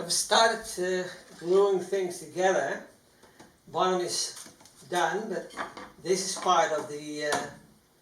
I've started gluing things together. Bottom is done, but this is part of the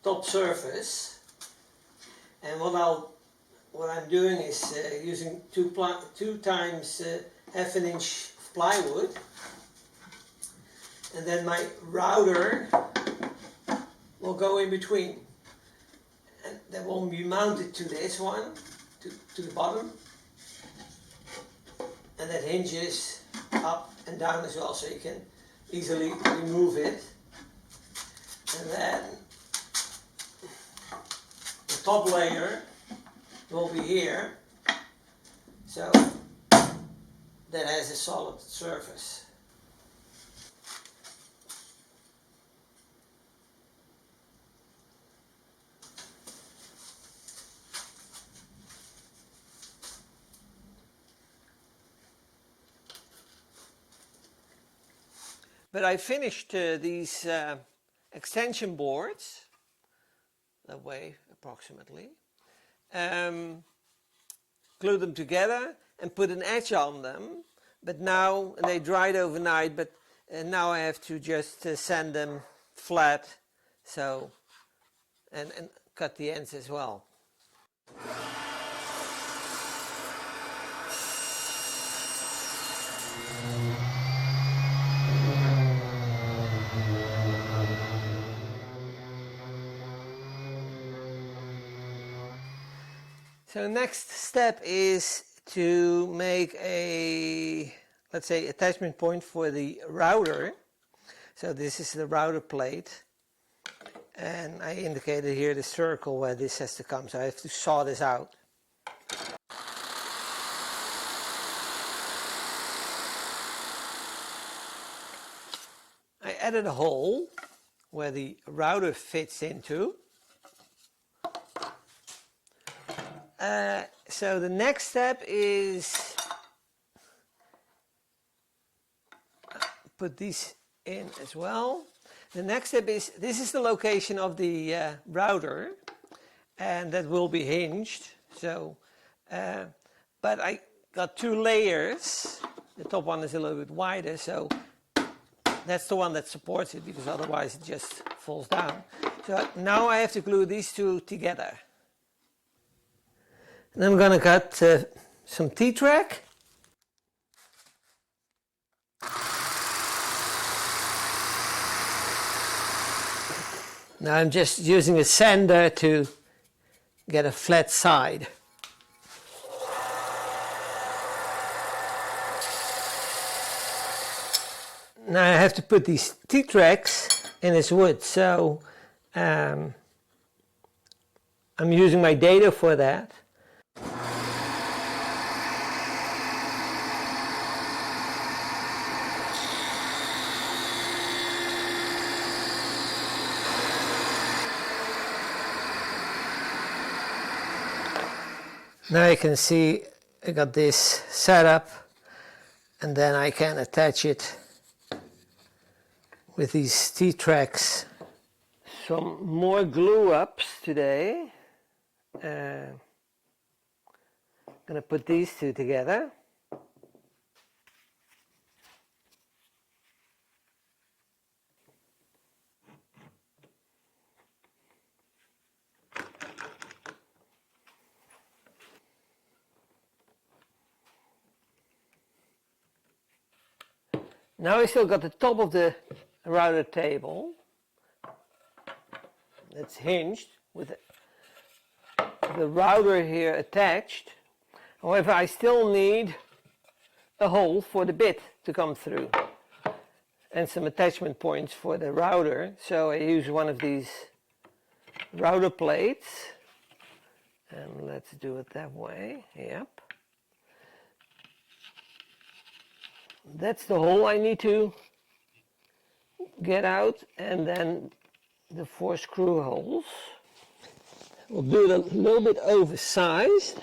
top surface. And what I'm doing is using two times half an inch of plywood, and then my router will go in between, and that will be mounted to this one, to the bottom, and that hinges up and down as well, so you can easily remove it. And then the top layer will be here, so that has a solid surface. But I finished these extension boards, that way approximately, glued them together and put an edge on them, but now they dried overnight, but now I have to just sand them flat, so and cut the ends as well. So next step is to make a, let's say, attachment point for the router. So this is the router plate, and I indicated here the circle where this has to come, so I have to saw this out. I added a hole where the router fits into. So the next step is put these in as well. The next step is, this is the location of the router, and that will be hinged. So, but I got two layers. The top one is a little bit wider, so that's the one that supports it, because otherwise it just falls down. So now I have to glue these two together. And I'm going to cut some T-track. Now I'm just using a sander to get a flat side. Now I have to put these T-tracks in this wood, so I'm using my dado for that. Now you can see I got this set up, and then I can attach it with these T-tracks. Some more glue ups today. I'm going to put these two together. Now we still got the top of the router table. It's hinged with the router here attached. However, I still need a hole for the bit to come through and some attachment points for the router. So I use one of these router plates, and let's do it that way. Yep. That's the hole I need to get out, and then the 4 screw holes. We'll do it a little bit oversized.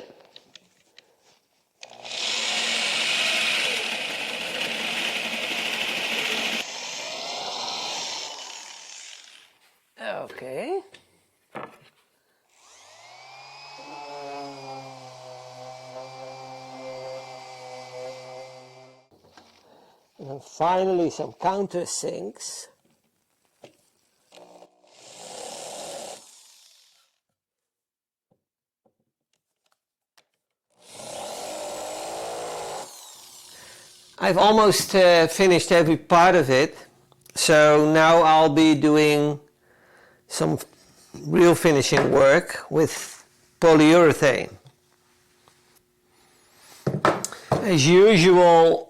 Okay. And finally some countersinks. I've almost finished every part of it, so now I'll be doing some real finishing work with polyurethane. As usual,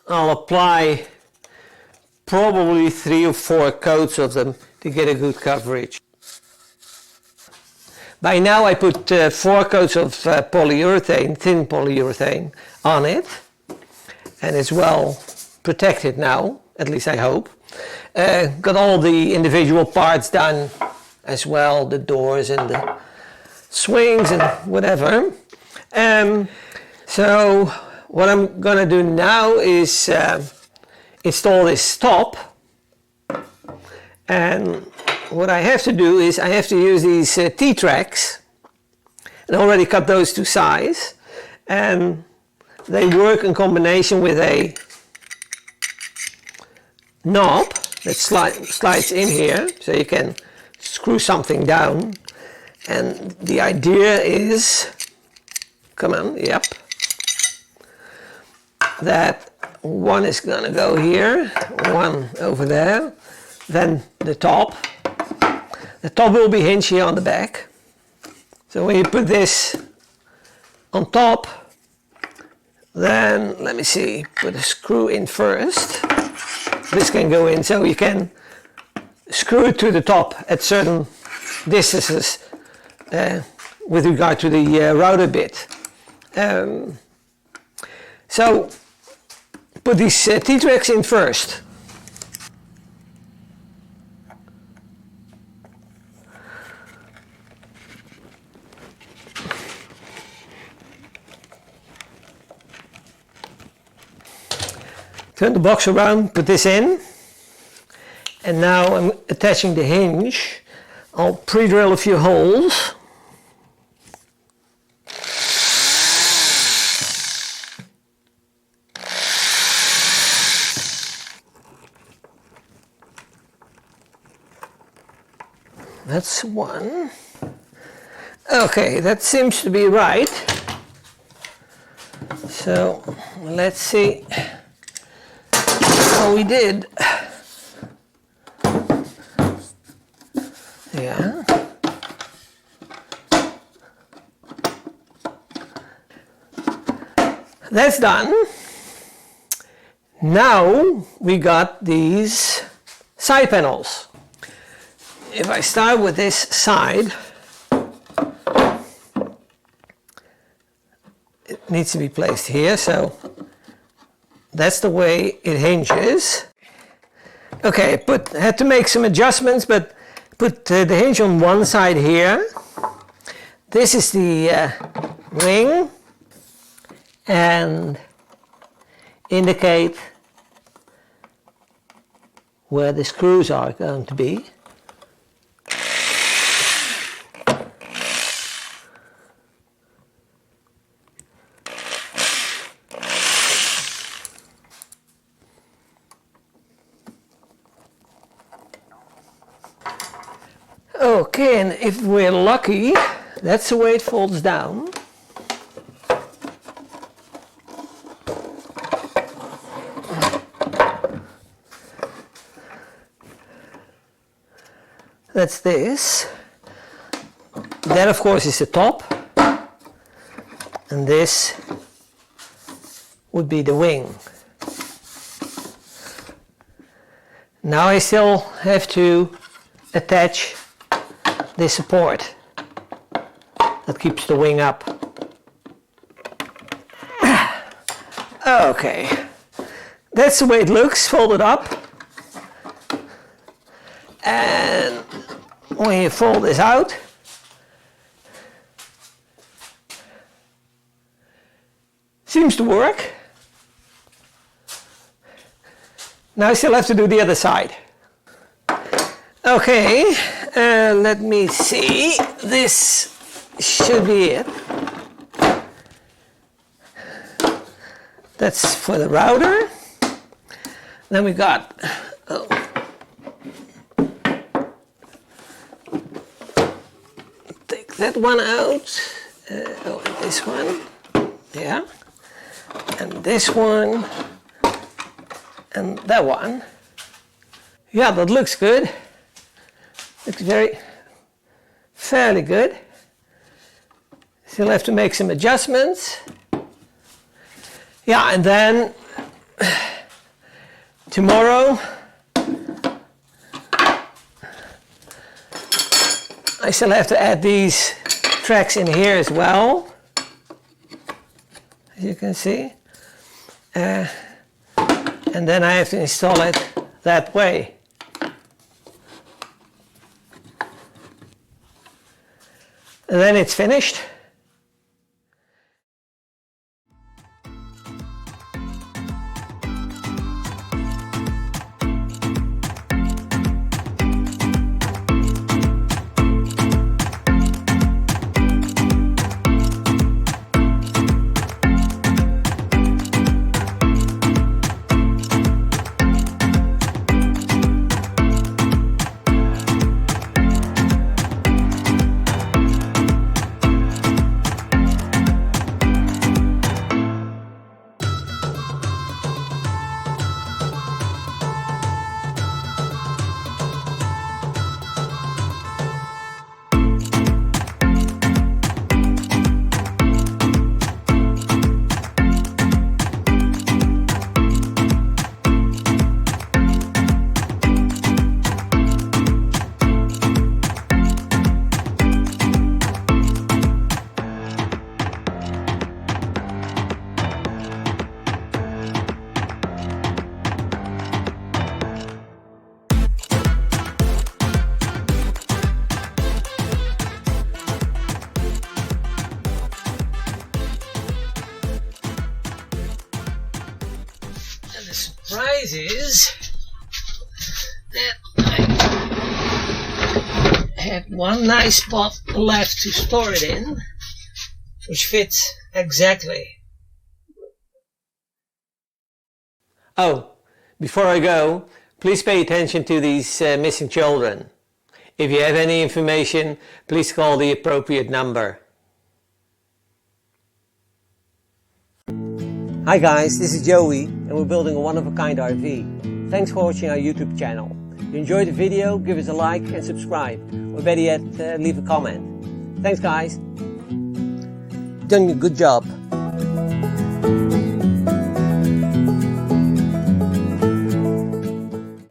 I'll apply probably 3 or 4 coats of them to get a good coverage. By now I put 4 coats of polyurethane, thin polyurethane, on it. And it's well protected now, at least I hope. Got all the individual parts done as well, the doors and the swings and whatever. So what I'm gonna do now is install this top. And what I have to do is I have to use these T-tracks, and I already cut those to size. And they work in combination with a knob that slides in here, so you can screw something down. And the idea is, come on, yep, that one is gonna go here, one over there, then the top. The top will be hinged here on the back. So when you put this on top, then, let me see, put a screw in first. This can go in, so you can screw it to the top at certain distances with regard to the router bit. So, put these T-tracks in first. Turn the box around, put this in, and now I'm attaching the hinge. I'll pre-drill a few holes. That's one. Okay, that seems to be right. So let's see how we did. Yeah. That's done. Now we got these side panels. If I start with this side, it needs to be placed here, so that's the way it hinges. Okay, had to make some adjustments, but put the hinge on one side here. This is the ring, and indicate where the screws are going to be. Okay, and if we're lucky, that's the way it folds down. That's this. That, of course, is the top. And this would be the wing. Now I still have to attach this support that keeps the wing up. Okay, that's the way it looks, folded up. And when you fold this out, seems to work. Now I still have to do the other side. Okay, let me see. This should be it. That's for the router. Then we got take that one out. And this one, yeah, and this one, and that one. Yeah, that looks good. Looks fairly good. Still have to make some adjustments. Yeah, and then tomorrow I still have to add these tracks in here as well, as you can see. And then I have to install it that way. And then it's finished. Surprise is that I had one nice spot left to store it in, which fits exactly. Oh, before I go, please pay attention to these missing children. If you have any information, please call the appropriate number. Hi guys, this is Joey and we're building a one-of-a-kind RV. Thanks for watching our YouTube channel. If you enjoyed the video, give us a like and subscribe, or better yet, leave a comment. Thanks guys. You've done a good job.